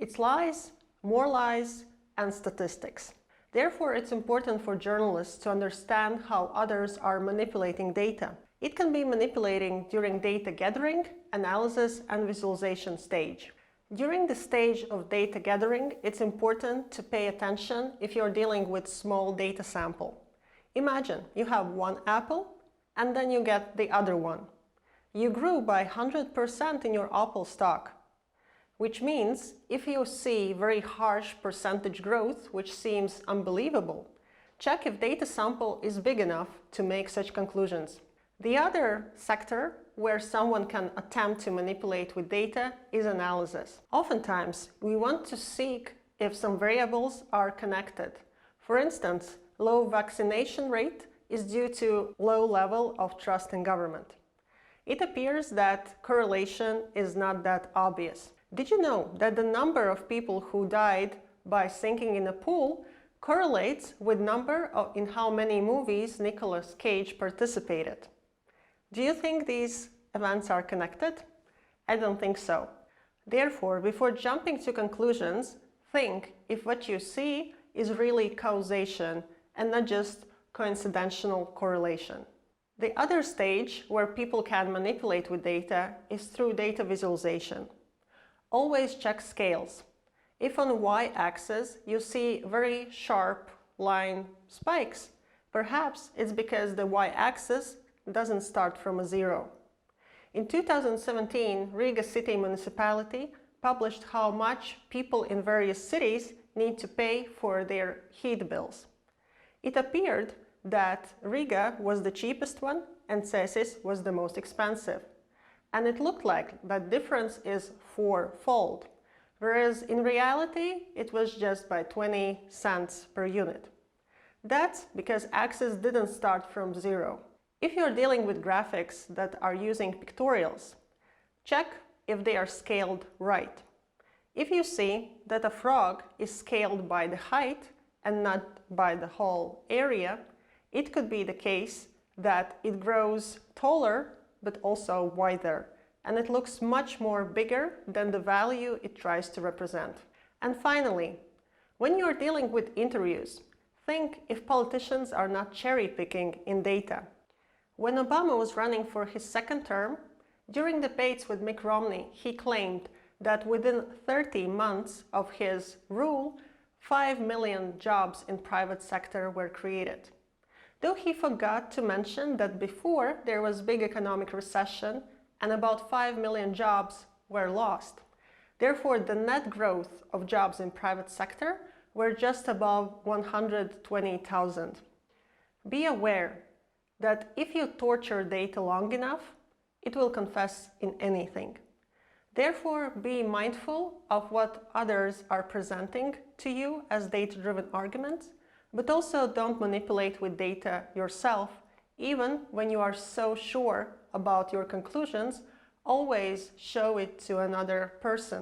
It's lies, more lies, and statistics. Therefore, it's important for journalists to understand how others are manipulating data. It can be manipulating during data gathering, analysis, and visualization stage. During the stage of data gathering, it's important to pay attention if you're dealing with small data sample. Imagine you have one apple and then you get the other one. You grew by 100% in your apple stock, which means if you see very harsh percentage growth, which seems unbelievable, check if data sample is big enough to make such conclusions. The other sector where someone can attempt to manipulate with data is analysis. Oftentimes, we want to seek if some variables are connected. For instance, low vaccination rate is due to low level of trust in government. It appears that correlation is not that obvious. Did you know that the number of people who died by sinking in a pool correlates with number in how many movies Nicolas Cage participated? Do you think these events are connected? I don't think so. Therefore, before jumping to conclusions, think if what you see is really causation and not just coincidental correlation. The other stage where people can manipulate with data is through data visualization. Always check scales. If on the y-axis you see very sharp line spikes, perhaps it's because the y-axis doesn't start from a zero. In 2017, Riga City Municipality published how much people in various cities need to pay for their heat bills. It appeared that Riga was the cheapest one and Cesis was the most expensive. And it looked like that difference is fourfold, whereas in reality it was just by 20 cents per unit. That's because axis didn't start from zero. If you're dealing with graphics that are using pictorials, check if they are scaled right. If you see that a frog is scaled by the height and not by the whole area, it could be the case that it grows taller but also wider, and it looks much more bigger than the value it tries to represent. And finally, when you're dealing with interviews, think if politicians are not cherry-picking in data. When Obama was running for his second term, during debates with Mitt Romney, he claimed that within 30 months of his rule, 5 million jobs in private sector were created. Though he forgot to mention that before there was big economic recession and about 5 million jobs were lost. Therefore, the net growth of jobs in private sector were just above 120,000. Be aware that if you torture data long enough, it will confess in anything. Therefore, be mindful of what others are presenting to you as data-driven arguments, but also don't manipulate with data yourself, even when you are so sure about your conclusions. Always show it to another person.